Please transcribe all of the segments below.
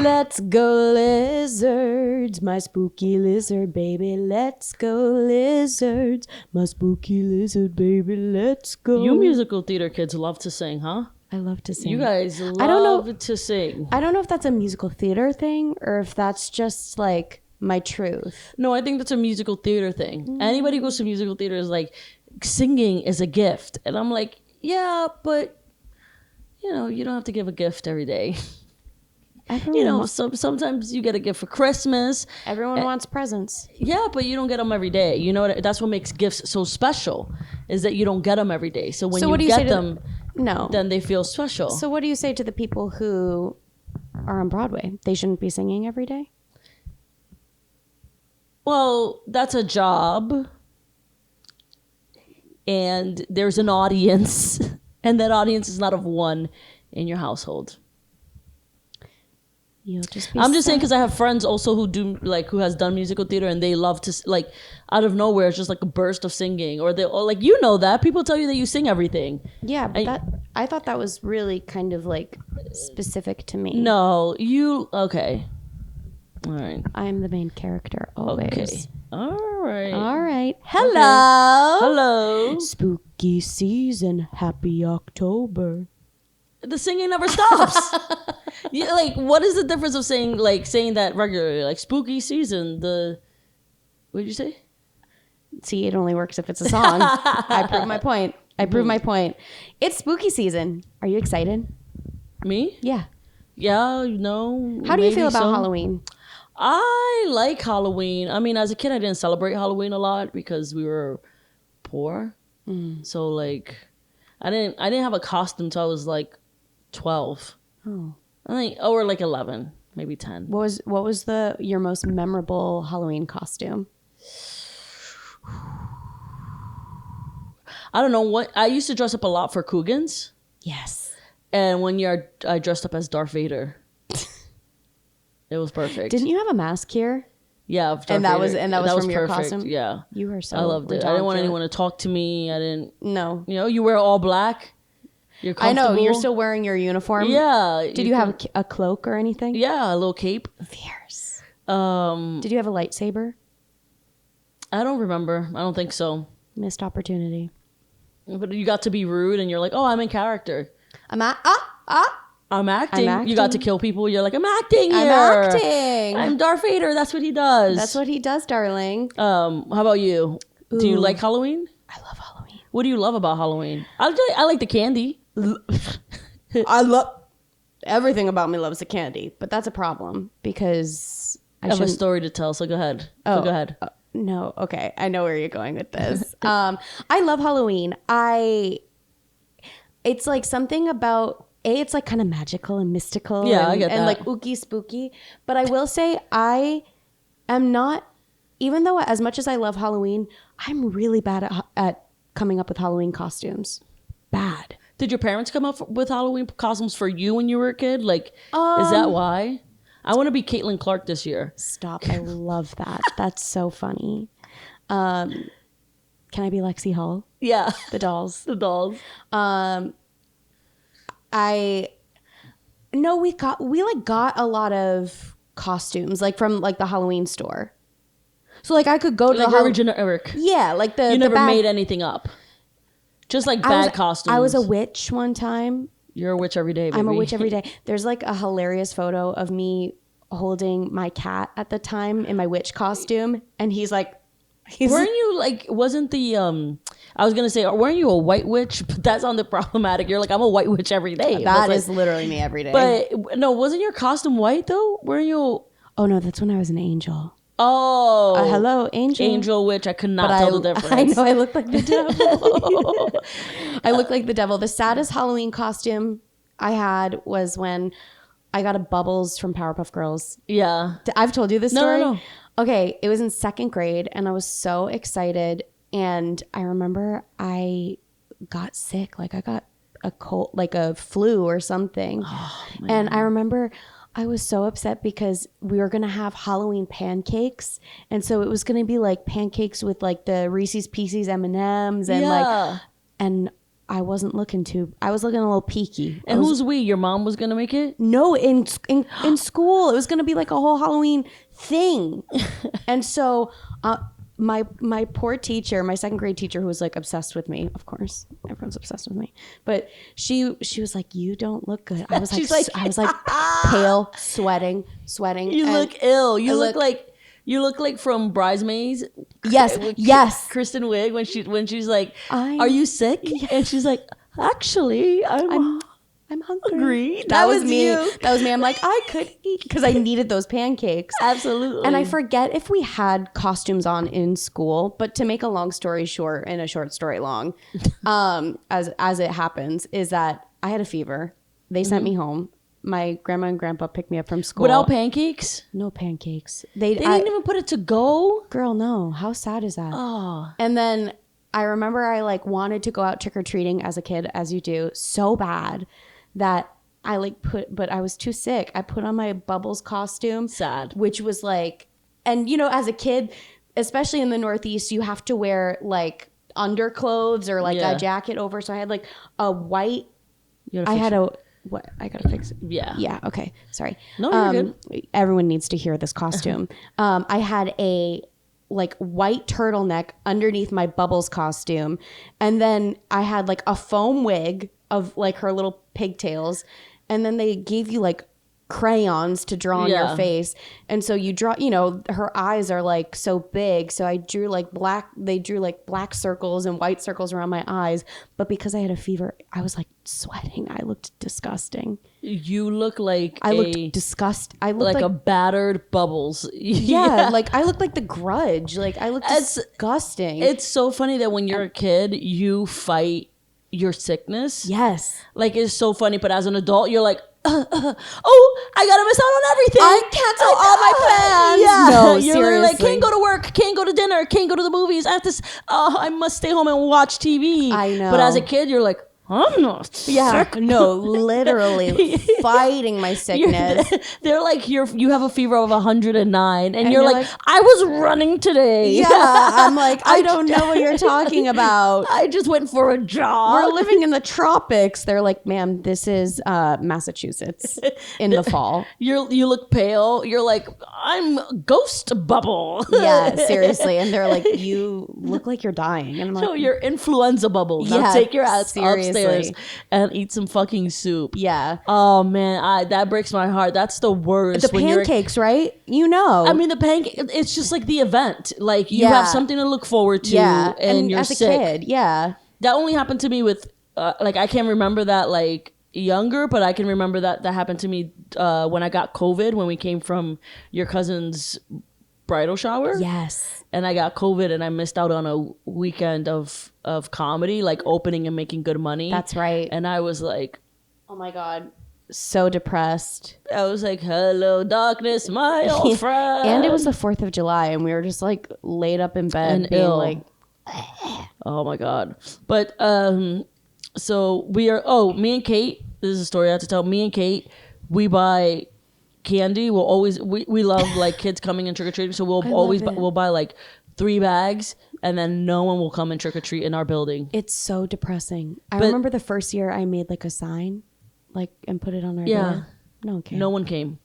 Let's go lizards, my spooky lizard baby. Let's go lizards, my spooky lizard baby. Let's go. You musical theater kids love to sing, huh? I love to sing. You guys love to sing. I don't know if that's a musical theater thing or if that's just like my truth. No, I think that's a musical theater thing. Anybody who goes to musical theater is like, singing is a gift. And I'm like, yeah, but, you know, you don't have to give a gift every day. You know, sometimes you get a gift for Christmas. Everyone wants presents. Yeah, but you don't get them every day. You know, that's what makes gifts so special, is that you don't get them every day. So when you get them, then they feel special. So what do you say to the people who are on Broadway? They shouldn't be singing every day? Well, that's a job. And there's an audience. And that audience is not of one in your household. I'm just saying, because I have friends also who do who has done musical theater, and they love to out of nowhere it's just like a burst of singing, or they that people tell you that you sing everything. Yeah, but I thought that was really kind of specific to me. No, okay, all right. I'm the main character always. Okay, all right. Hello. Spooky season, happy October. The singing never stops. What is the difference of saying that regularly? Spooky season, what did you say? See, it only works if it's a song. I prove my point. It's spooky season. Are you excited? Me? Yeah. Yeah, no. How do you feel about Halloween? I like Halloween. I mean, as a kid, I didn't celebrate Halloween a lot because we were poor. So I didn't have a costume until I was 12. Oh. Or 11, maybe 10. What was your most memorable Halloween costume? I don't know what. I used to dress up a lot for Cougans. Yes. And one year I dressed up as Darth Vader. It was perfect. Didn't you have a mask here? Yeah, Darth Vader. That was from your perfect. costume? Yeah. You were so I loved it. I didn't want anyone to talk to me. I didn't. No. You know, you wear all black. You're comfortable. I know. You're still wearing your uniform. Yeah. Did you have a cloak or anything? Yeah, a little cape. Fierce. Did you have a lightsaber? I don't remember. I don't think so. Missed opportunity. But you got to be rude, and you're like, "Oh, I'm in character. I'm acting. You got to kill people. You're like, I'm acting here. I'm acting. I'm Darth Vader. That's what he does. That's what he does, darling. How about you? Ooh. Do you like Halloween? I love Halloween. What do you love about Halloween? I like the candy. I love everything about me loves the candy, but that's a problem because I have a story to tell. So go ahead. Go ahead. No. Okay. I know where you're going with this. I love Halloween. It's something about it's kind of magical and mystical. Yeah, I get that. And ooky spooky. But I will say I am not, even though as much as I love Halloween, I'm really bad at coming up with Halloween costumes. Bad. Did your parents come up with Halloween costumes for you when you were a kid? Is that why? I want to be Caitlin Clark this year. Stop. I love that. That's so funny. Can I be Lexi Hall? Yeah. The dolls. The dolls. We got a lot of costumes from the Halloween store. So I could go to the very generic. Yeah, you never made anything up. Just bad costumes. I was a witch one time. You're a witch every day, baby. I'm a witch every day. There's a hilarious photo of me holding my cat at the time in my witch costume, and he's weren't you wasn't the I was gonna say, weren't you a white witch? But that sounded problematic. You're I'm a white witch every day. That is literally me every day. But no, wasn't your costume white though? Weren't you? Oh no, that's when I was an angel. Oh, hello, angel. Angel witch. I could not tell the difference. I know I look like the devil. I look like the devil. The saddest Halloween costume I had was when I got a Bubbles from Powerpuff Girls. Yeah, I've told you this story. No. Okay, it was in second grade, and I was so excited. And I remember I got sick. I got a cold, a flu or something. Oh, and I remember I was so upset because we were going to have Halloween pancakes. And so it was going to be pancakes with the Reese's Pieces M&Ms and and I was looking a little peaky. And who's we? Your mom was gonna make it? No, in school, it was gonna be like a whole Halloween thing. And so my poor teacher, my second grade teacher, who was like obsessed with me, of course, everyone's obsessed with me, but she was like, you don't look good. I was like pale, sweating. You look ill. You look like from Bridesmaids. Yes. Kristen Wiig when she's like, are you sick? Yes. And she's like, actually, I'm hungry. That was me. That was me. I'm like, I could eat because I needed those pancakes. Absolutely. And I forget if we had costumes on in school, but to make a long story short and a short story long, as it happens, is that I had a fever. They sent me home. My grandma and grandpa picked me up from school. Without pancakes? No pancakes. They didn't even put it to go? Girl, no. How sad is that? Oh. And then I remember I like wanted to go out trick-or-treating as a kid, as you do, so bad that I but I was too sick. I put on my Bubbles costume. Sad. Which was like, and you know, as a kid, especially in the Northeast, you have to wear like underclothes or like a jacket over. So I had like a white, what? I gotta fix it. Yeah. Yeah. Okay. Sorry. No, you're good. Everyone needs to hear this costume. I had a like white turtleneck underneath my Bubbles costume. And then I had like a foam wig of like her little pigtails. And then they gave you like crayons to draw on your face. And so you draw, you know, her eyes are like so big. So I drew like they drew like black circles and white circles around my eyes. But because I had a fever, I was like sweating. I looked disgusting. You look like I looked disgusting. I looked like a battered Bubbles. Like I looked like the Grudge. Like I looked disgusting. It's so funny that when you're a kid, you fight your sickness. Yes. Like it's so funny. But as an adult, you're like, oh, I gotta miss out on everything. I cancel all my plans. Yeah, no, you're seriously. Like, can't go to work, can't go to dinner, can't go to the movies. I must stay home and watch TV. I know. But as a kid, you're like, I'm not sick. No, literally fighting my sickness. They're like, you have a fever of 109, and you're like, I was running today. Yeah, I'm like, I don't know what you're talking about. I just went for a jog. We're living in the tropics. They're like, ma'am, this is Massachusetts in the fall. You look pale. You're like, I'm Ghost Bubble. Yeah, seriously. And they're like, you look like you're dying. And I'm like, no, you're influenza Bubble. Now take your ass upstairs and eat some fucking soup. Yeah. Oh man, that breaks my heart. That's the worst. The pancakes, right? You know. I mean, the pancake. It's just like the event. Like you have something to look forward to. Yeah. And you're as sick. a kid, yeah. That only happened to me with like I can't remember that like younger, but I can remember that happened to me when I got COVID when we came from your cousin's bridal shower. Yes. And I got COVID and I missed out on a weekend of comedy, like opening and making good money. That's right. And I was like, oh my God, so depressed. I was like, hello, darkness, my old friend. And it was the 4th of July and we were just like laid up in bed and being ill. like, oh my God. But so me and Kate, this is a story I have to tell. Me and Kate, we buy candy. We'll always we love like kids coming and trick-or-treating, so we'll buy like 3 bags and then no one will come and trick-or-treat in our building. It's so depressing. I remember the first year I made like a sign like and put it on our door. No one came. No one came.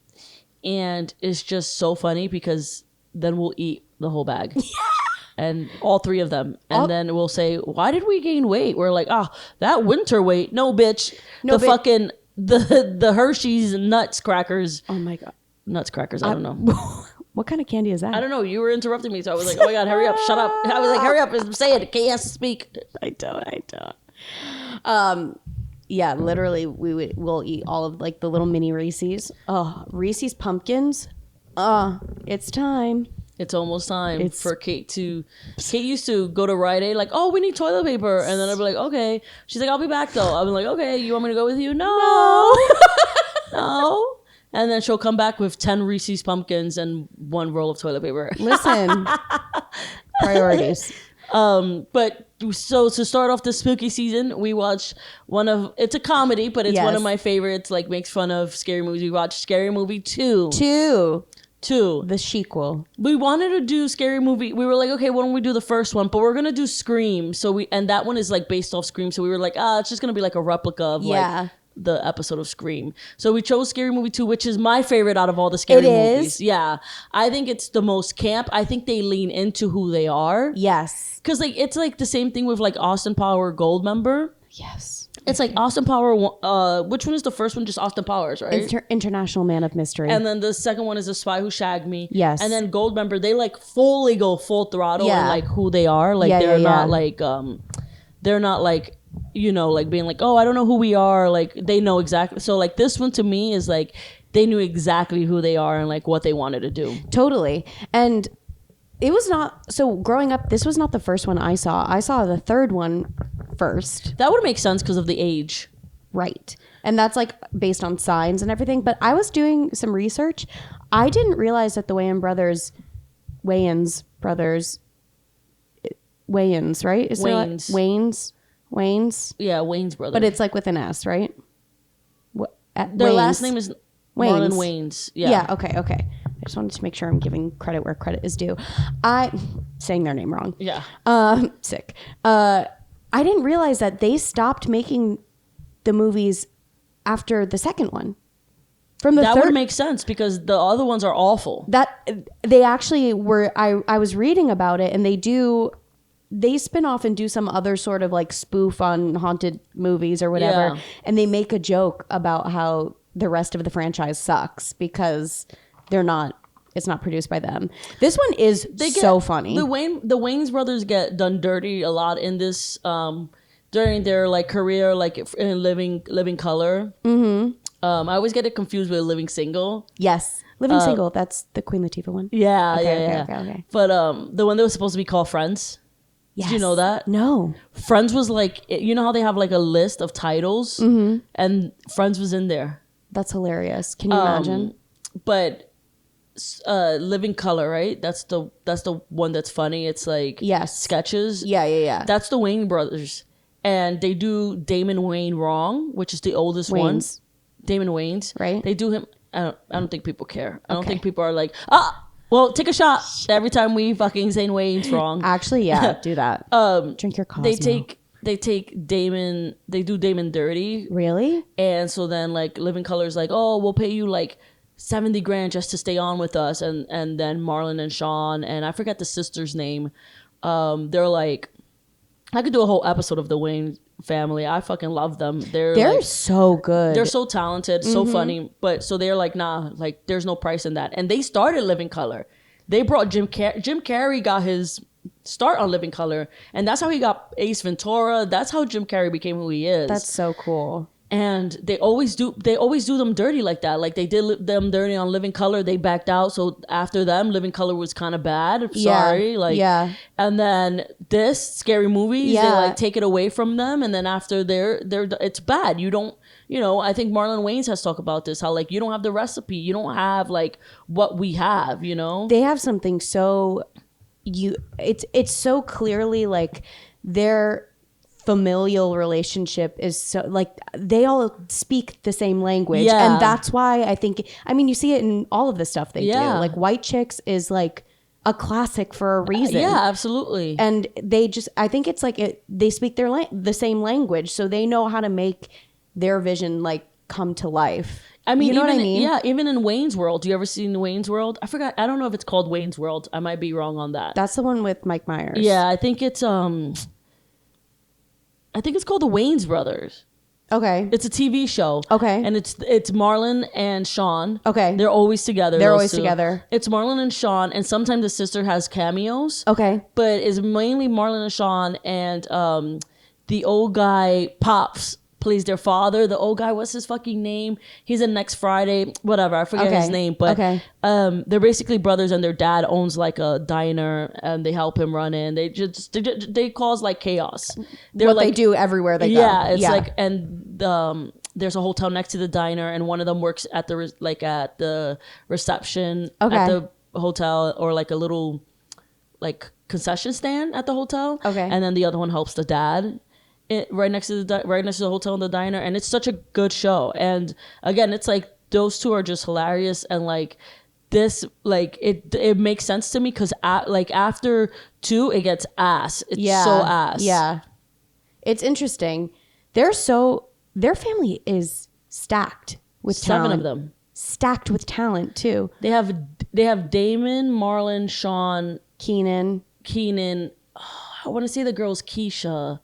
And it's just so funny because then we'll eat the whole bag. And all 3 of them. And then we'll say, why did we gain weight? We're like, that winter weight. No, bitch. Fucking the Hershey's nuts crackers. Oh my God. Nuts crackers. I don't know. What kind of candy is that? I don't know. You were interrupting me. So I was like, oh my God, hurry up. Shut up. I was like, hurry up. Say it. Can't speak. I don't. Yeah, literally we'll eat all of like the little mini Reese's. Oh, Reese's pumpkins. It's time. It's almost time for Kate to... Kate used to go to Rite Aid like, oh, we need toilet paper. And then I'd be like, okay. She's like, I'll be back though. I'll be like, okay, you want me to go with you? No. No. And then she'll come back with 10 Reese's pumpkins and 1 roll of toilet paper. Listen. Priorities. But so to start off the spooky season, we watch it's a comedy, but it's one of my favorites, like makes fun of scary movies. We watched Scary Movie 2. 2. The sequel. We wanted to do Scary Movie. We were like, okay, why don't we do the first one? But we're gonna do Scream. And that one is like based off Scream. So we were like, it's just gonna be like a replica of like the episode of Scream. So we chose Scary Movie 2, which is my favorite out of all the scary movies. Yeah. I think it's the most camp. I think they lean into who they are. Yes. Because like it's like the same thing with like Austin Power Goldmember. Yes. It's like Austin Power. Which one is the first one? Just Austin Powers, right? International Man of Mystery. And then the second one is The Spy Who Shagged Me. Yes. And then Goldmember, they like fully go full throttle and like who they are. Like they're not like they're not like, you know, like being like, oh, I don't know who we are. Like they know exactly. So like this one to me is like they knew exactly who they are and like what they wanted to do. Totally. And it was not, so growing up, this was not the first one I saw. I saw the third one first. That would make sense because of the age. Right. And that's like based on signs and everything. But I was doing some research. I didn't realize that the Wayans, right? Is Wayans. Wayans. Yeah, Wayans brothers. But it's like with an S, right? Their last name is Marlon Wayans. Yeah. Okay. I just wanted to make sure I'm giving credit where credit is due. Saying their name wrong. Yeah. Sick. I didn't realize that they stopped making the movies after the second one. From the that third, would make sense because the other ones are awful. That they actually were. I was reading about it, and they spin off and do some other sort of like spoof on haunted movies or whatever, and they make a joke about how the rest of the franchise sucks because it's not produced by them. This one is so funny. The Wayans brothers get done dirty a lot in this during their like career, like in Living Color. Mm-hmm. I always get it confused with Living Single. Yes, Living Single. That's the Queen Latifah one. Yeah, Okay. But the one that was supposed to be called Friends. Yes. Did you know that? No. Friends was like, you know how they have like a list of titles, and Friends was in there. That's hilarious. Can you imagine? But Living Color, right? That's the one that's funny. It's like sketches. Yeah. That's the Wayne brothers, and they do Damon Wayne Wrong, which is the oldest one. Damon Wayans, right? They do him. I don't think people care. I don't think people are like, well, take a shot every time we fucking say Wayne's wrong. Actually, yeah, do that. Drink your Cosmo. They take Damon. They do Damon dirty. Really? And so then like Living Color's like, oh, we'll pay you like $70,000 just to stay on with us. And then Marlon and Sean, and I forget the sister's name. They're like, I could do a whole episode of the Wayans Family. I fucking love them. They're like, so good. They're so talented, so funny. But so they're like, nah, like there's no price in that. And they started Living Color. They brought Jim Carrey got his start on Living Color, and that's how he got Ace Ventura. That's how Jim Carrey became who he is. That's so cool. And they always do them dirty like that. Like they did them dirty on Living Color. They backed out. So after them, Living Color was kind of bad. Sorry. And then this Scary Movies, they like take it away from them. And then after they're it's bad. You don't, I think Marlon Wayans has talked about this, how like you don't have the recipe. You don't have like what we have, They have something so it's so clearly like their familial relationship is so like they all speak the same language, and that's why I think you see it in all of the stuff they do. Like White Chicks is like a classic for a reason. Absolutely. And I think it's like they speak the same language, so they know how to make their vision like come to life. You know even, what I mean? Yeah, even in Wayne's World. Do you ever seen Wayne's World? I forgot. I don't know if it's called Wayne's World. I might be wrong on that. That's the one with Mike Myers. Yeah, I think it's called the Wayans Brothers. Okay. It's a TV show. Okay. And it's Marlon and Sean. Okay. They're always together. It's Marlon and Sean, and sometimes the sister has cameos. Okay. But it's mainly Marlon and Sean, and the old guy, Pops, plays their father. The old guy, what's his fucking name? He's in Next Friday. Whatever, I forget his name. But they're basically brothers, and their dad owns like a diner, and they help him run in. They cause like chaos. They do everywhere they go. Yeah, it's like, and there's a hotel next to the diner, and one of them works at the reception at the hotel, or like a little like concession stand at the hotel. Okay, and then the other one helps the dad. Right next to the hotel and the diner, and it's such a good show. And again, it's like those two are just hilarious, and like this, like, it makes sense to me because like after 2 it gets ass. It's so ass. Yeah, it's interesting. Their family is stacked with 7 talent. of them. Stacked with talent too. They have Damon, Marlon, Sean, Keenan. I want to say the girl's Keisha.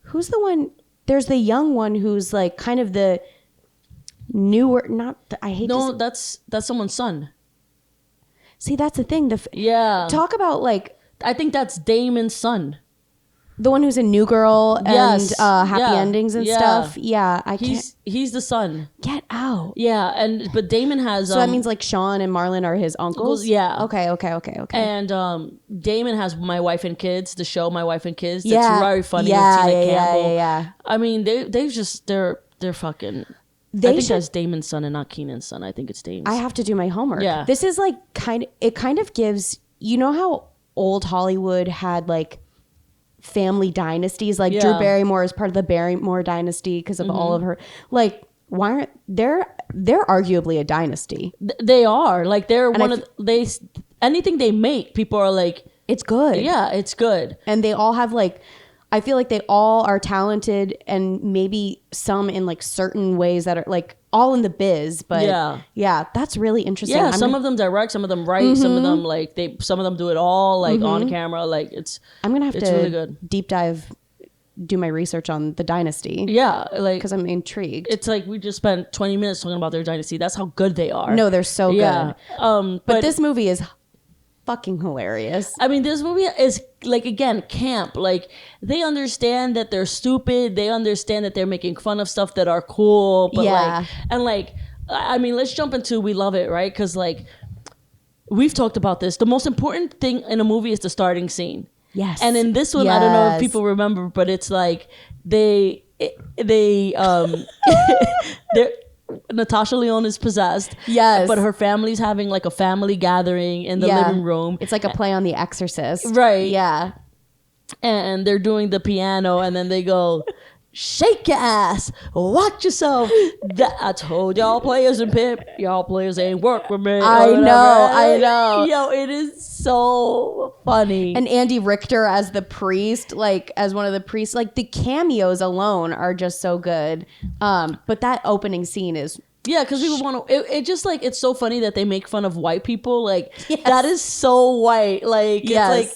Who's the one? There's the young one who's like kind of the newer. That's someone's son. See, that's the thing. Talk about like. I think that's Damon's son. The one who's a New Girl and Happy Endings and stuff. Yeah, He's the son. Get out. Yeah, but Damon has. So that means like Sean and Marlon are his uncles. Yeah. Okay. And Damon has My Wife and Kids, the show My Wife and Kids. Yeah. That's very funny. Yeah, with Tina Campbell. yeah. I mean, they're fucking. I think that's Damon's son and not Keenan's son. I think it's Damon's. I have to do my homework. Yeah. This is like it kind of gives, you know how old Hollywood had like family dynasties, like Drew Barrymore is part of the Barrymore dynasty because of all of her, like, why aren't they're arguably a dynasty. They are like they're anything they make, people are like, it's good. Yeah, it's good. And they all have like, I feel like they all are talented, and maybe some in like certain ways that are like all in the biz, but yeah, that's really interesting. Yeah, some of them direct, some of them write, some of them like some of them do it all like on camera. Like I'm gonna have to really good. Deep dive, do my research on the dynasty. Yeah, like because I'm intrigued. It's like we just spent 20 minutes talking about their dynasty. That's how good they are. No, they're so good. But this movie is fucking hilarious. I mean, this movie is like, again, camp. Like, they understand that they're stupid. They understand that they're making fun of stuff that are cool. But I mean, let's jump into We Love It, right? Because like we've talked about this. The most important thing in a movie is the starting scene. Yes. And in this one, I don't know if people remember, but it's like they're Natasha Lyonne is possessed. Yes. But her family's having like a family gathering in the living room. It's like a play on The Exorcist. Right. Yeah. And they're doing the piano, and then they go, shake your ass, watch yourself. I told y'all players and Pip, y'all players ain't work with me. I know. Yo, it is so funny. And Andy Richter as the priest, like as one of the priests, like the cameos alone are just so good. But that opening scene is because people want to. It just like, it's so funny that they make fun of white people. Like that is so white. Like it's like.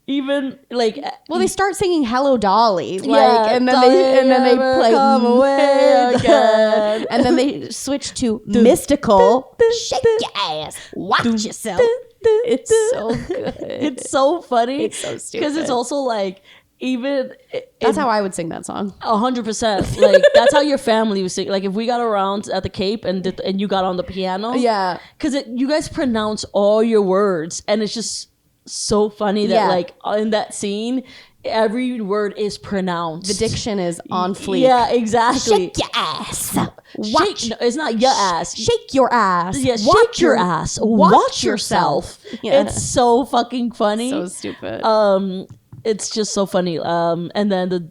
Even like, well, they start singing "Hello, Dolly," like, and then they play "Come Away Again," and then they switch to mystical. Shake your ass, watch yourself. It's so good. It's so funny. It's so stupid because it's also like, even that's how I would sing that song. 100%. Like that's how your family would sing. Like if we got around at the Cape and you got on the piano, because you guys pronounce all your words, and it's just so funny that like in that scene every word is pronounced. The diction is on fleek. Yeah, exactly. Shake your ass. Watch. No, it's not your ass. Shake your ass. Yeah, shake your ass. Watch yourself. Yeah. It's so fucking funny. So stupid. It's just so funny. And then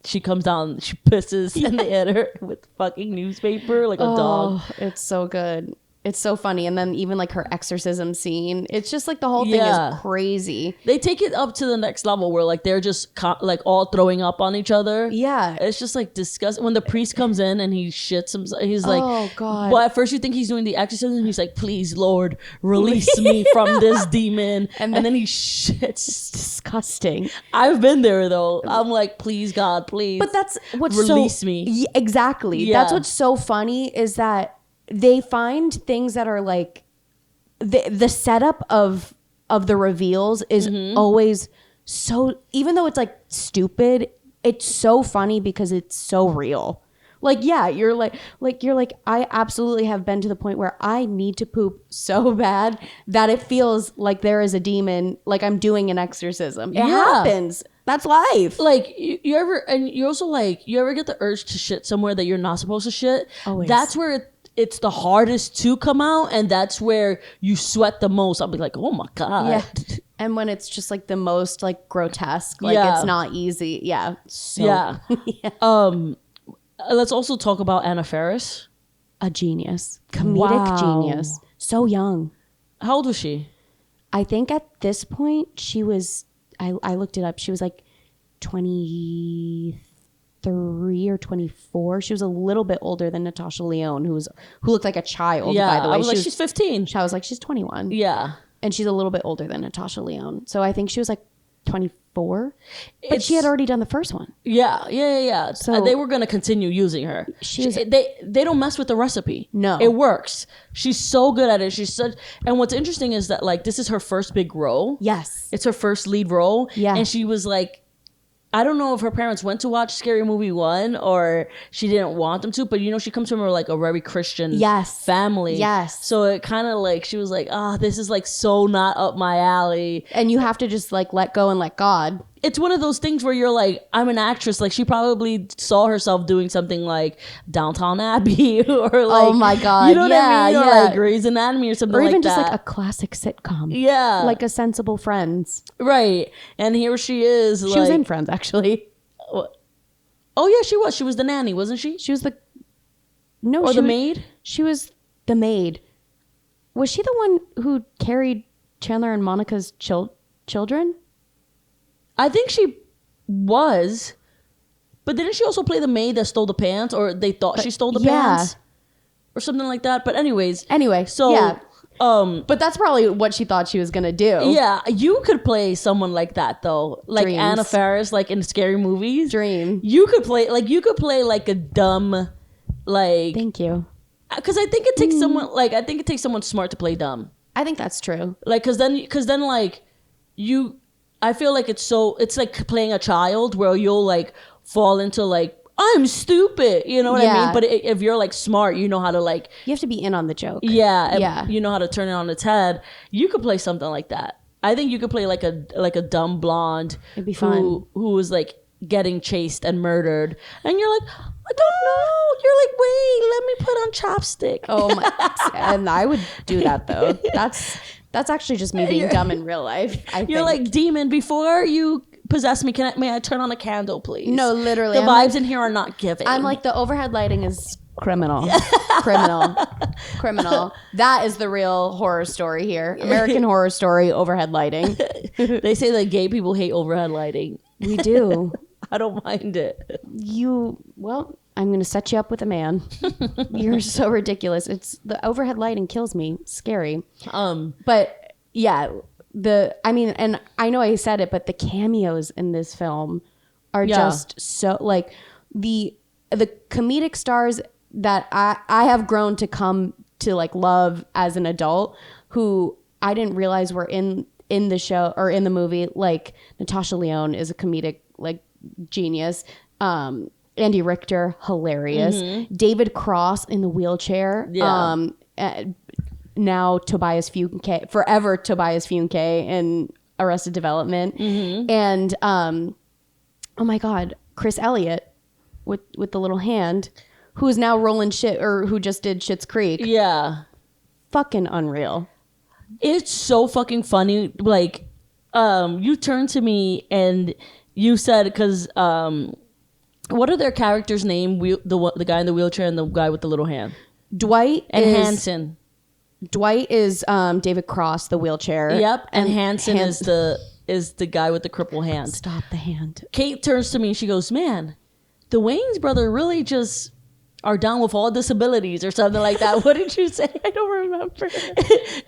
she comes down, she pisses, and they hit her with fucking newspaper like a dog. It's so good. It's so funny. And then even like her exorcism scene, it's just like the whole thing is crazy. They take it up to the next level where like they're just like all throwing up on each other. Yeah. It's just like disgusting. When the priest comes in and he shits himself, he's like, oh God. Well, at first you think he's doing the exorcism. He's like, please, Lord, release me from this demon. And then he shits. It's disgusting. I've been there though. I'm like, please, God, please. But that's what's release me. Yeah, exactly. Yeah. That's what's so funny is that they find things that are like the setup of the reveals is always so, even though it's like stupid, it's so funny because it's so real. Like, yeah, you're like I absolutely have been to the point where I need to poop so bad that it feels like there is a demon, like I'm doing an exorcism. It happens. That's life. Like you ever get the urge to shit somewhere that you're not supposed to shit? Always. That's where it's the hardest to come out, and that's where you sweat the most. I'll be like, oh my God. Yeah. And when it's just like the most like grotesque, like it's not easy. Yeah. So, Let's also talk about Anna Faris. A genius. Comedic genius. So young. How old was she? I think at this point she was, I looked it up, she was like 23 or 24. She was a little bit older than Natasha Lyonne, who looked like a child, by the way. I was like, she's 15. I was like, she's 21. Yeah. And she's a little bit older than Natasha Lyonne. So I think she was like 24. But she had already done the first one. Yeah. So they were going to continue using her. They don't mess with the recipe. No. It works. She's so good at it. And what's interesting is that like this is her first big role. Yes. It's her first lead role. Yeah. And she was like, I don't know if her parents went to watch Scary Movie 1 or she didn't want them to, but you know, she comes from like a very Christian family. Yes. So it kind of like, she was like, this is like so not up my alley. And you have to just like let go and let God. It's one of those things where you're like, I'm an actress. Like she probably saw herself doing something like Downton Abbey or like, oh my God. You know what I mean? Or like Grey's Anatomy or something like that. Or even just like a classic sitcom. Yeah. Like a sensible Friends. Right. And here she is. She was in Friends, actually. Oh yeah, she was. She was the nanny, wasn't she? She was the maid? She was the maid. Was she the one who carried Chandler and Monica's children? I think she was. But didn't she also play the maid that stole the pants? Or they thought she stole the pants? Or something like that. But anyway. So yeah. But that's probably what she thought she was gonna do. Yeah, you could play someone like that though, like Dreams. Anna Faris, like in scary movies. Dream. You could play like a dumb, like. Thank you. Because I think it takes someone like I think it takes someone smart to play dumb. I think that's true. Like, because then like you, I feel like it's like playing a child where you'll like fall into like, I'm stupid, you know what I mean? But if you're like smart, you know how to like, you have to be in on the joke. Yeah. You know how to turn it on its head. You could play something like that. I think you could play like a dumb blonde. It'd be fun. Who was like getting chased and murdered, and you're like, I don't know. You're like, wait, let me put on chapstick. Oh my! And I would do that though. That's actually just me being dumb in real life. You're like, demon, before you possess me, may I turn on a candle, please? No, literally. The vibes in here are not giving. I'm like, the overhead lighting is criminal. Criminal. That is the real horror story here. American Horror Story, overhead lighting. They say that gay people hate overhead lighting. We do. I don't mind it. Well, I'm going to set you up with a man. You're so ridiculous. It's the overhead lighting kills me. Scary. But yeah, and I know I said it, but the cameos in this film are just so like the comedic stars that I have grown to come to like love as an adult, who I didn't realize were in the show or in the movie. Like Natasha Lyonne is a comedic like genius. Andy Richter, hilarious. Mm-hmm. David Cross in the wheelchair. Yeah. Now Tobias Funke, forever Tobias Funke in Arrested Development. Mm-hmm. And oh my God, Chris Elliott with the little hand, who is now rolling shit, or who just did Schitt's Creek. Yeah. Fucking unreal. It's so fucking funny. Like, you turned to me and you said, because what are their characters' name? The guy in the wheelchair and the guy with the little hand. Dwight and Hanson. Dwight is David Cross, the wheelchair. Yep, and Hanson is the guy with the crippled hand. Stop the hand. Kate turns to me and she goes, "Man, the Wayans brother really just are down with all disabilities," or something like that. What did you say? I don't remember.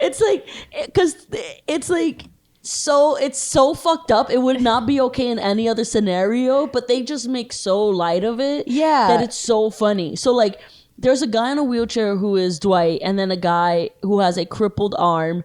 It's like, because it's like, it's so fucked up. It would not be okay in any other scenario, but they just make so light of it. Yeah. That it's so funny. So like, there's a guy in a wheelchair who is Dwight, and then a guy who has a crippled arm,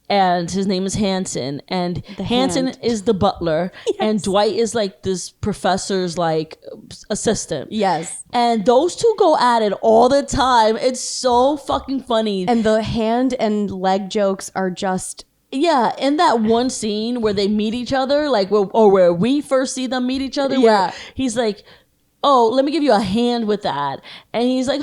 and his name is Hanson. And Hanson is the butler, yes. And Dwight is like this professor's like assistant. Yes. And those two go at it all the time. It's so fucking funny. And the hand and leg jokes are just... Yeah, in that one scene where they meet each other, like, where we first see them meet each other, where he's like, oh, let me give you a hand with that. And he's like,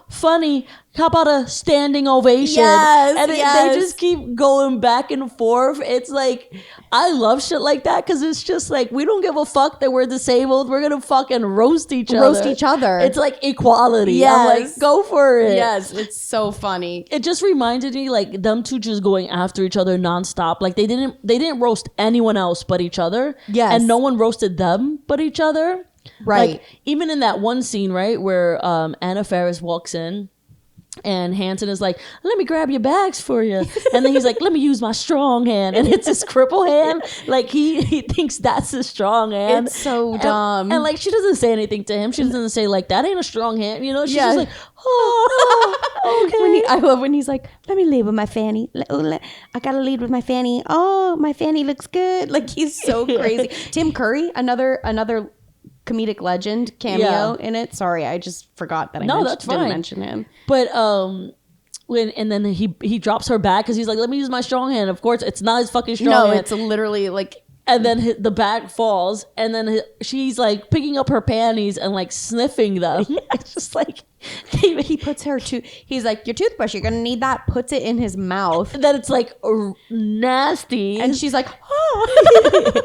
funny. How about a standing ovation? Yes, and yes. they just keep going back and forth. It's like, I love shit like that because it's just like, we don't give a fuck that we're disabled. We're going to fucking roast each other. It's like equality. Yes. I'm like, go for it. Yes, it's so funny. It just reminded me like them two just going after each other nonstop. Like they didn't roast anyone else but each other. Yes. And no one roasted them but each other. Right. Like, even in that one scene, right, where Anna Faris walks in and Hanson is like, let me grab your bags for you. And then he's like, let me use my strong hand. And it's his cripple hand. Like, he thinks that's his strong hand. It's so dumb. And like, she doesn't say anything to him. She doesn't say, like, that ain't a strong hand. You know, she's Yeah. just like, oh, okay. I love when he's like, let me lead with my fanny. I gotta lead with my fanny. Oh, my fanny looks good. Like, he's so crazy. Tim Curry, another comedic legend cameo in it. Sorry, I just forgot that I didn't mention him. But then he drops her back because he's like, let me use my strong hand. Of course, it's not his fucking strong hand. It's literally like. And then the bag falls, and then she's like picking up her panties and like sniffing them. It's just like he puts her he's like, your toothbrush, you're gonna need that. Puts it in his mouth. And then it's like nasty, and she's like, oh.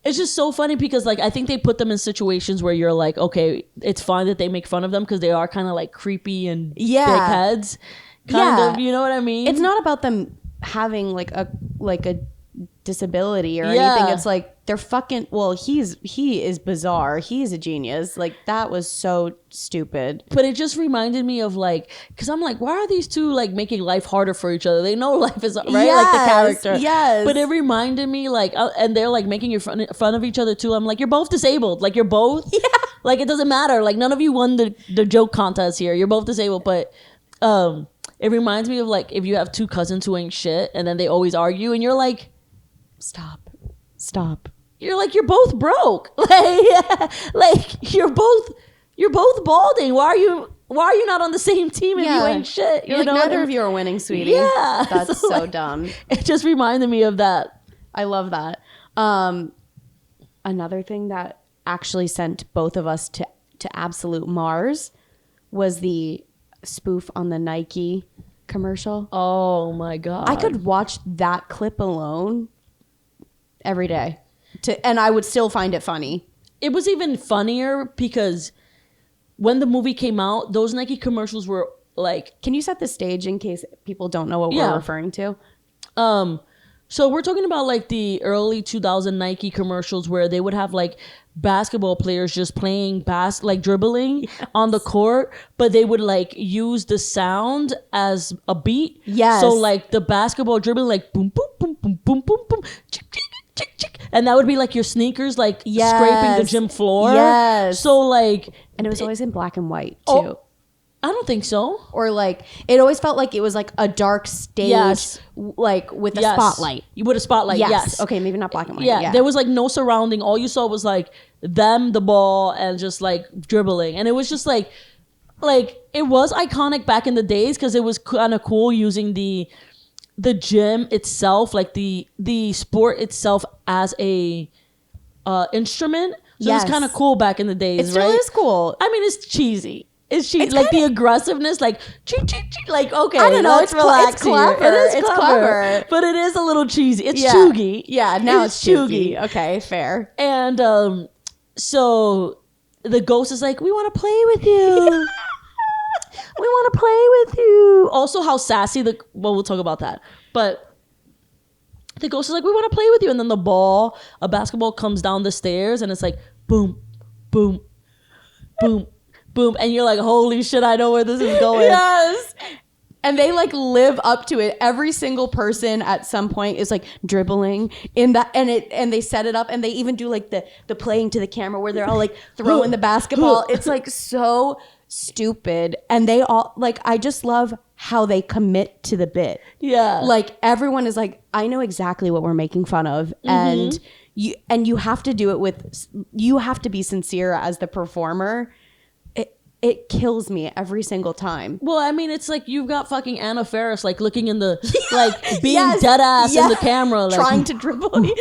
It's just so funny because like I think they put them in situations where you're like, okay, it's fine that they make fun of them because they are kind of like creepy and dickheads, kind of. You know what I mean? It's not about them having like a disability or anything. It's like they're fucking. Well, he is bizarre. He's a genius. Like, that was so stupid. But it just reminded me of like, because I'm like, why are these two like making life harder for each other? They know life is right, like the character. Yes. But it reminded me like, and they're like making fun of each other too. I'm like, you're both disabled. Like, you're both. Yeah. Like, it doesn't matter. Like, none of you won the joke contest here. You're both disabled. But it reminds me of like if you have two cousins who ain't shit and then they always argue and you're like, stop. You're like, you're both broke. Like you're both balding. Why are you not on the same team if you ain't shit? You're like, neither of you are winning, sweetie. Yeah. That's so dumb. It just reminded me of that. I love that. Another thing that actually sent both of us to absolute Mars was the spoof on the Nike commercial. Oh my God. I could watch that clip alone every day and I would still find it funny. It was even funnier because when the movie came out, those Nike commercials were like, can you set the stage in case people don't know what we're referring to? So we're talking about like the early 2000 Nike commercials where they would have like basketball players just playing like dribbling on the court, but they would like use the sound as a beat. Yes. So like the basketball dribbling, like boom, boom, boom, boom, boom, boom, boom, chick, chick, chick, chick. And that would be like your sneakers, like scraping the gym floor. Yes. So like, and it was always in black and white too. Oh, I don't think so. Or like, it always felt like it was like a dark stage, like with a spotlight. With a spotlight, yes. Okay, maybe not black and white. Yeah, there was like no surrounding. All you saw was like them, the ball, and just like dribbling. And it was just like it was iconic back in the days because it was kind of cool using the gym itself, like the sport itself as a instrument. So it was kind of cool back in the days, it still is cool. I mean, it's cheesy. It's like the aggressiveness, like like okay, I don't know. It's relax. It's clever. It's clever, but it is a little cheesy. It's chuggy. Yeah, now it's chuggy. Okay, fair. And so the ghost is like, "We want to play with you. We want to play with you." Also, how sassy we'll talk about that, but the ghost is like, "We want to play with you," and then a basketball comes down the stairs, and it's like, boom, boom, boom. Boom, and you're like, holy shit, I know where this is going. Yes. And they like live up to it. Every single person at some point is like dribbling in that, and they set it up, and they even do like the playing to the camera where they're all like throwing the basketball. It's like so stupid. And they all like, I just love how they commit to the bit. Yeah. Like everyone is like, I know exactly what we're making fun of. And you have to do it you have to be sincere as the performer. It kills me every single time. Well, I mean, it's like you've got fucking Anna Faris like looking in the like being dead ass in the camera, like, trying to dribble.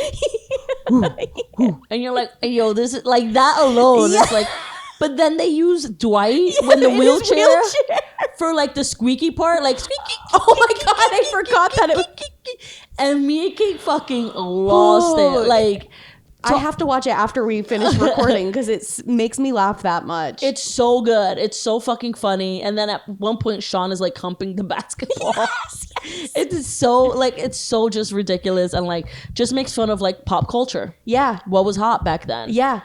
and you're like, yo, this is like that alone. It's like, but then they use Dwight when the wheelchair for like the squeaky part, like squeaky. Oh my god, I forgot that it was. And me and Kate fucking lost it. Like, I have to watch it after we finish recording because it makes me laugh that much. it's so good. It's so fucking funny. And then at one point, Sean is like humping the basketball. It's so like, it's so just ridiculous and like just makes fun of like pop culture. Yeah. What was hot back then. Yeah.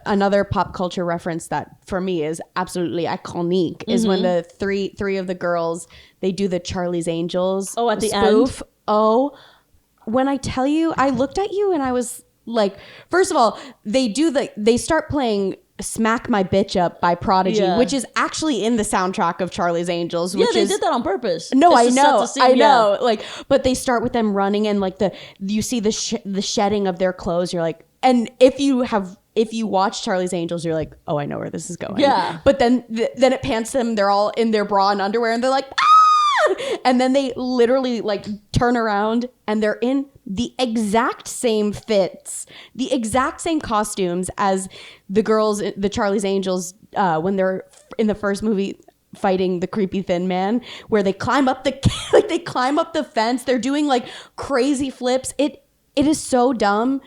Another pop culture reference that for me is absolutely iconic is when the three of the girls, they do the Charlie's Angels at the spoof. end. Oh, when I tell you, I looked at you and I was like, first of all, they start playing Smack My Bitch Up by Prodigy, which is actually in the soundtrack of Charlie's Angels. Which they did that on purpose. No, I Just to know, set the scene, I know. Like, but they start with them running and like you see the shedding of their clothes. You're like, and if you watch Charlie's Angels, you're like, oh, I know where this is going. Yeah. But then it pans to them. They're all in their bra and underwear, and they're like, ah! And then they literally like turn around and they're in the exact same fits, the exact same costumes as the girls, the Charlie's Angels, when they're in the first movie fighting the creepy thin man, where they climb up the fence. They're doing like crazy flips. It is so dumb.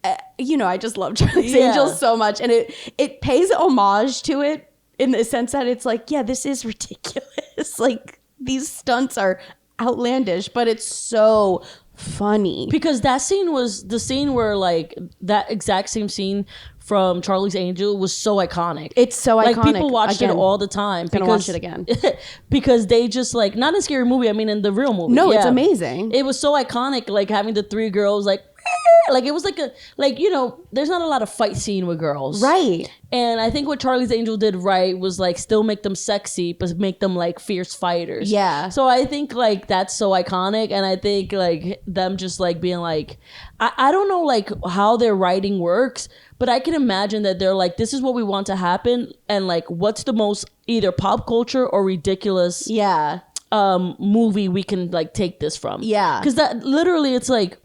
I just love Charlie's Angels so much, and it pays homage to it in the sense that it's like, yeah, this is ridiculous. Like, these stunts are outlandish, but it's so funny. Because that scene was the scene where like that exact same scene from Charlie's Angel was so iconic. It's so iconic. Like people watched it all the time. Gonna watch it again. Because they just like, not in Scary Movie, I mean in the real movie. No, it's amazing. It was so iconic, like having the three girls like it was like there's not a lot of fight scene with girls. Right. And I think what Charlie's Angel did right was like still make them sexy, but make them like fierce fighters. Yeah. So I think like that's so iconic. And I think like them just like being like, I don't know like how their writing works, but I can imagine that they're like, this is what we want to happen. And like, what's the most either pop culture or ridiculous movie we can like take this from? Yeah. Because that literally it's like,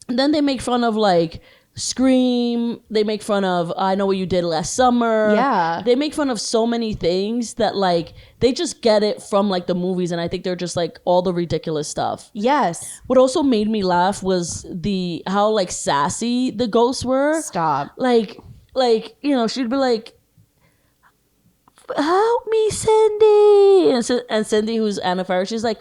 then they make fun of like Scream. They make fun of I Know What You Did Last Summer. Yeah. They make fun of so many things that like they just get it from like the movies, and I think they're just like all the ridiculous stuff. Yes. What also made me laugh was how like sassy the ghosts were. Stop. Like she'd be like, help me, Cindy. And Cindy, who's Anna Faris, she's like,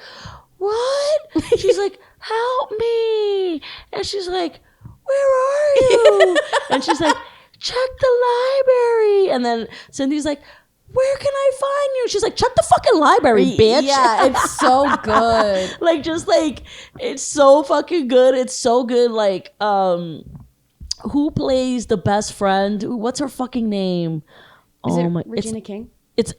what? She's like, help me. And she's like, where are you? And she's like, check the library. And then Cindy's like, where can I find you? She's like, check the fucking library, bitch. Yeah, it's so good. Like, just like, it's so fucking good. It's so good. Like, who plays the best friend? What's her fucking name? Is it Regina King?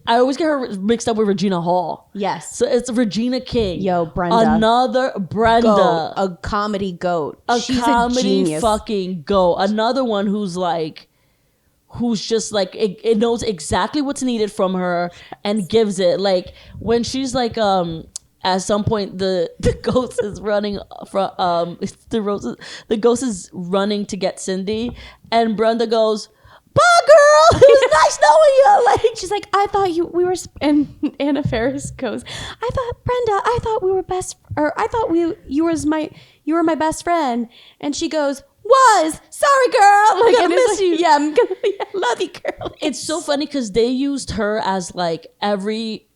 I always get her mixed up with Regina Hall. Yes. So it's Regina King. Yo, Brenda. Another Brenda. Goat. A comedy goat. She's comedy a genius. Fucking goat. Another one who's just like, it knows exactly what's needed from her and gives it. Like when she's like, at some point the ghost is running from, the ghost is running to get Cindy, and Brenda goes, bye, girl. It was nice knowing you. Like, she's like, I thought we were, and Anna Faris goes, I thought we were best, or I thought you were my best friend. And she goes, sorry, girl. I'm gonna miss you. Yeah, I'm gonna love you, girl. It's so funny because they used her as like every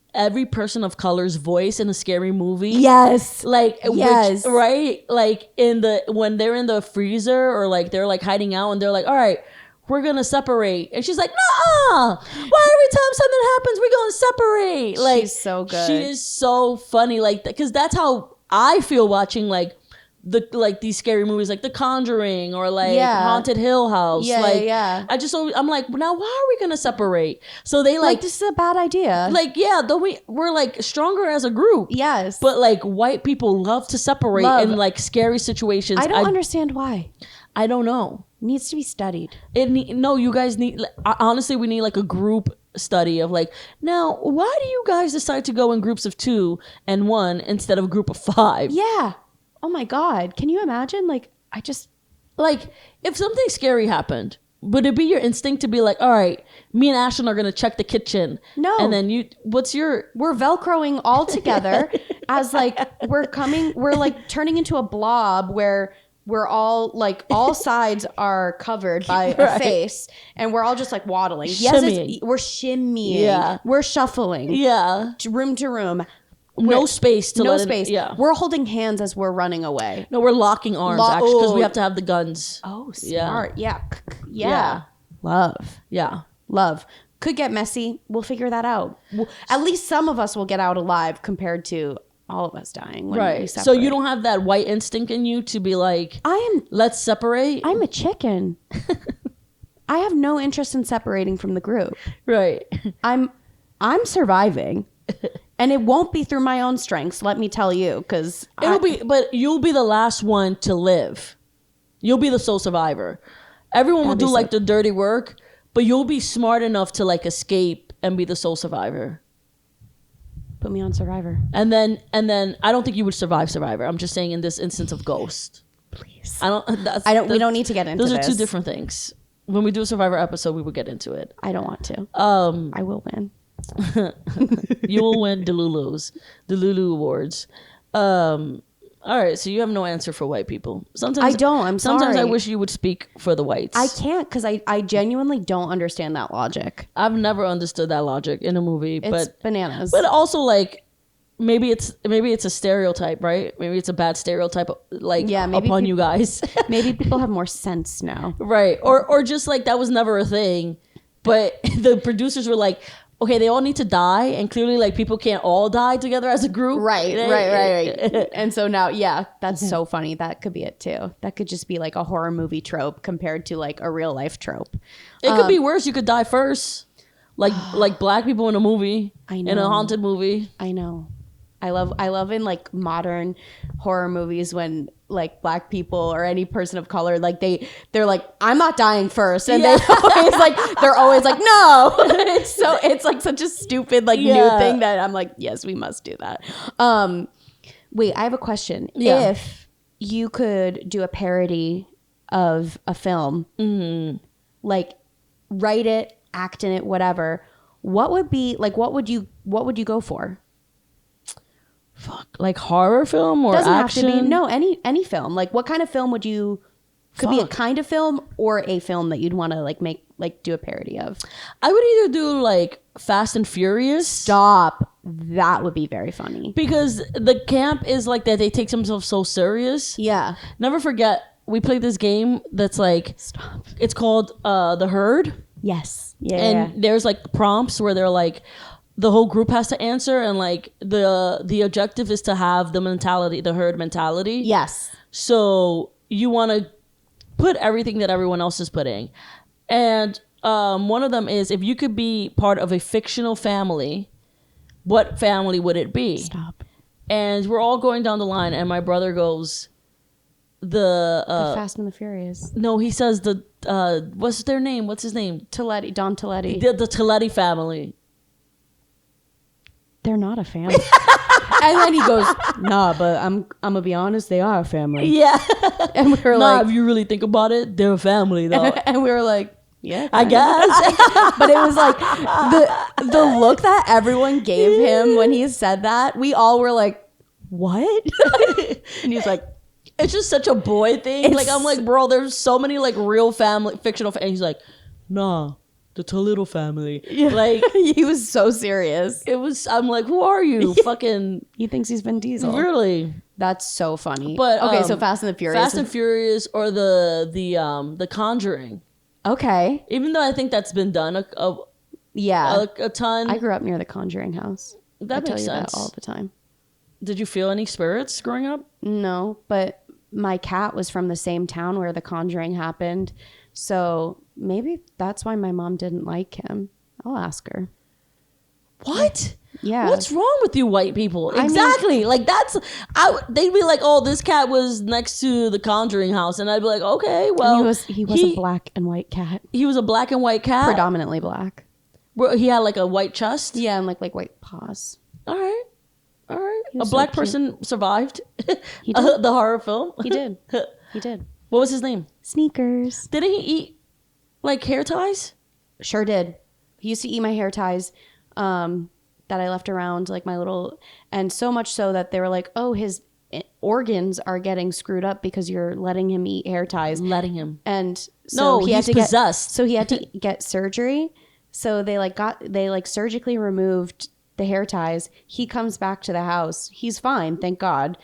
person of color's voice in a scary movie. Yes. Like, yes. Which, right? Like when they're in the freezer or like they're like hiding out and they're like, all right, we're gonna separate, and she's like, nah, why every time something happens we're gonna separate? Like, she's so good. She is so funny, like, because that's how I feel watching like these scary movies like The Conjuring or like Haunted Hill House. I'm like, now why are we gonna separate? So they like this is a bad idea. Like, we're like stronger as a group. Yes. But like white people love to separate in like scary situations. I don't understand why. I don't know. Needs to be studied. You guys need, honestly, we need like a group study of like, now why do you guys decide to go in groups of 2 and 1 instead of a group of 5? Yeah. Oh my God. Can you imagine? Like, I just like, if something scary happened, would it be your instinct to be like, all right, me and Ashlynn are going to check the kitchen? No. And then we're Velcroing all together as like, we're like turning into a blob where we're all like, all sides are covered by a face and we're all just like waddling. Shimmying. We're shimmying. Yeah. We're shuffling. Yeah. Room to room. No space to no let space. Yeah. We're holding hands as we're running away. No, we're locking arms actually because we have to have the guns. Oh, smart. Yeah. Love. Yeah. Love. Could get messy. We'll figure that out. At least some of us will get out alive compared to all of us dying. When we Right. So separate. you don't have that white instinct in you to be like, let's separate. I'm a chicken. I have no interest in separating from the group. Right. I'm surviving. And it won't be through my own strengths, let me tell you, because but you'll be the last one to live. You'll be the sole survivor. Everyone will do like the dirty work, but you'll be smart enough to like escape and be the sole survivor. Put me on Survivor. And then I don't think you would survive Survivor. I'm just saying in this instance of Ghost. Please. We don't need to get into those this. Those are two different things. When we do a Survivor episode, we will get into it. I don't want to. I will win. You will win the Lulu Awards. All right, so you have no answer for white people. Sometimes I don't. I'm sorry. Sometimes I wish you would speak for the whites. I can't because I genuinely don't understand that logic. I've never understood that logic in a movie. It's bananas. But also, like, maybe it's a stereotype, right? Maybe it's a bad stereotype, like, upon you guys. Maybe people have more sense now, right? Or just like that was never a thing, but the producers were like, okay, they all need to die, and clearly, like, people can't all die together as a group. Right. And so now, that's so funny. That could be it too. That could just be like a horror movie trope compared to like a real life trope. It could be worse. You could die first, like black people in a movie, I know. in a haunted movie. I know. I love in like modern horror movies when like black people or any person of color, like they're like, I'm not dying first, and they're always like no. it's like such a stupid like new thing that I'm like, yes, we must do that. Wait, I have a question. If you could do a parody of a film, like write it, act in it, whatever, what would you go for? Fuck, like horror film or doesn't action? have to be. No, any film. Like, what kind of film would you? Could be a kind of film or a film that you'd want to like make, like do a parody of. I would either do like Fast and Furious. Stop. That would be very funny. Because the camp is like that. They take themselves so serious. Yeah. Never forget, we played this game that's like, stop. It's called The Herd. Yes. Yeah. And there's like prompts where they're like, the whole group has to answer, and like the objective is to have the herd mentality. Yes. So you want to put everything that everyone else is putting. And one of them is, if you could be part of a fictional family, what family would it be? Stop. And we're all going down the line, and my brother goes, the Fast and the Furious. No, he says what's their name? What's his name? Don Toletti. The Toletti family. They're not a family. And then he goes, nah, but I'm gonna be honest, they are a family. Yeah. And we were like, if you really think about it, they're a family though. And we were like, yeah, I guess. But it was like the look that everyone gave him when he said that, we all were like, what? And he's like, it's just such a boy thing. Like, I'm like, bro, there's so many like real family, fictional, and he's like, nah, the Toledo family. Yeah. Like, he was so serious. I'm like, who are you? Fucking. He thinks he's Vin Diesel. Really? That's so funny. But okay, so Fast and the Furious. Fast and Furious, or the Conjuring. Okay. Even though I think that's been done a ton. I grew up near the Conjuring house. That makes sense. That all the time. Did you feel any spirits growing up? No, but my cat was from the same town where the Conjuring happened. So maybe that's why my mom didn't like him. I'll ask her. What? Yeah. What's wrong with you white people? Exactly. Like, they'd be like, oh, this cat was next to the Conjuring house. And I'd be like, okay, well. And he was a black and white cat. He was a black and white cat? Predominantly black. He had like a white chest? Yeah, and like white paws. All right. A black person survived He did. the horror film. He did. He did. What was his name? Sneakers. Didn't he eat like hair ties? Sure did. He used to eat my hair ties that I left around, like my little, and so much so that they were like, oh, his organs are getting screwed up because you're letting him eat hair ties. Letting him. And so he's possessed. So he had to get surgery. So they surgically removed the hair ties. He comes back to the house. He's fine, thank God.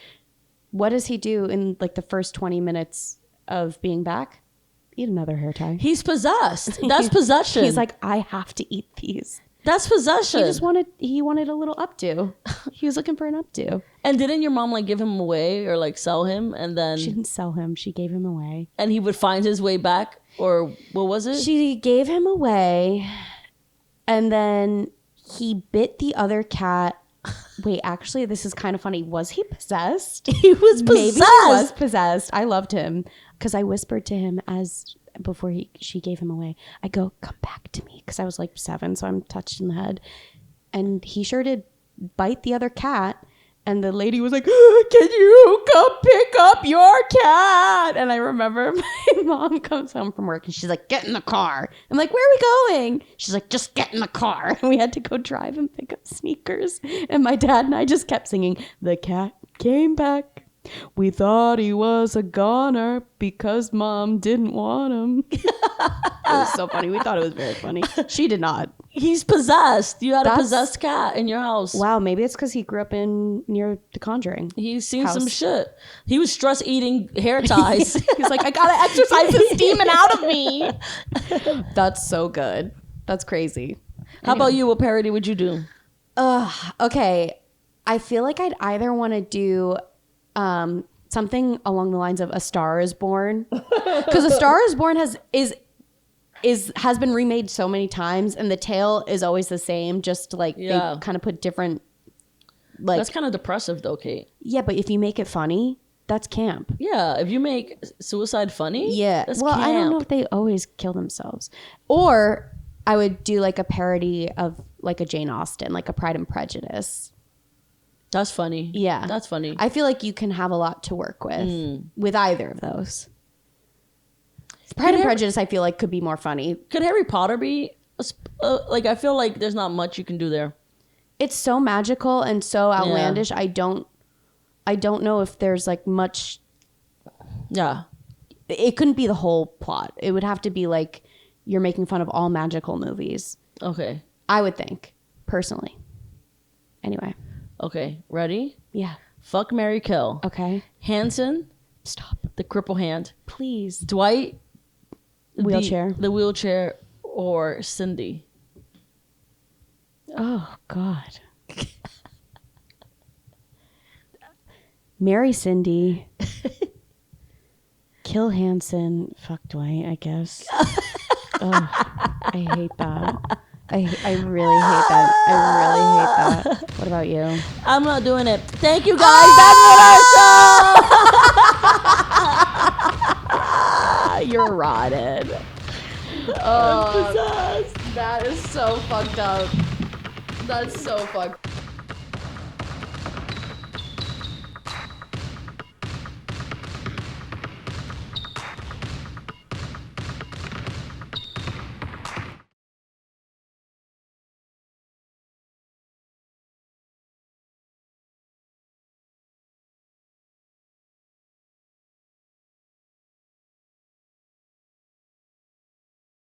What does he do in like the first 20 minutes of being back? Eat another hair tie. He's possessed. That's possession. He's like, I have to eat these. That's possession. He wanted a little updo. He was looking for an updo. And didn't your mom like give him away or like sell him and then She didn't sell him. She gave him away. And he would find his way back, or what was it? She gave him away and then he bit the other cat. Wait, actually, this is kind of funny. Was he possessed? He was possessed. Maybe he was possessed. I loved him because I whispered to him before she gave him away. I go, come back to me, because I was like 7, so I'm touched in the head. And he sure did bite the other cat. And the lady was like, can you come pick up your cat? And I remember my mom comes home from work and she's like, get in the car. I'm like, where are we going? She's like, just get in the car. And we had to go drive and pick up Sneakers. And my dad and I just kept singing, the cat came back. We thought he was a goner because mom didn't want him. It was so funny. We thought it was very funny. She did not. He's possessed. You had a possessed cat in your house. Wow, maybe it's because he grew up near The Conjuring. He's seen some shit. He was stress eating hair ties. He's like, I gotta exercise this demon out of me. That's so good. That's crazy. How about you? What parody would you do? Okay. I feel like I'd either want to do something along the lines of A Star Is Born, because A Star Is Born has been remade so many times, and the tale is always the same. Just like they kind of put different. Like that's kind of depressive, though, Kate. Yeah, but if you make it funny, that's camp. Yeah, if you make suicide funny, that's well, camp. I don't know if they always kill themselves, or I would do like a parody of like a Jane Austen, like a Pride and Prejudice. That's funny. Yeah. That's funny. I feel like you can have a lot to work with either of those. Pride and Prejudice, I feel like, could be more funny. Could Harry Potter be, like, I feel like there's not much you can do there. It's so magical and so outlandish. Yeah. I don't know if there's like much. Yeah. It couldn't be the whole plot. It would have to be like you're making fun of all magical movies. Okay. I would think, personally. Anyway. Okay, ready? Yeah. Fuck, marry, kill. Okay. Hanson. Stop. The cripple hand. Please. Dwight. Wheelchair. The wheelchair, or Cindy. Oh, God. Marry Cindy. Kill Hanson. Fuck Dwight, I guess. Oh, I hate that. I really hate that. I really hate that. What about you? I'm not doing it. Thank you, guys. That's our show. You're rotted. Oh, that is so fucked up. That's so fucked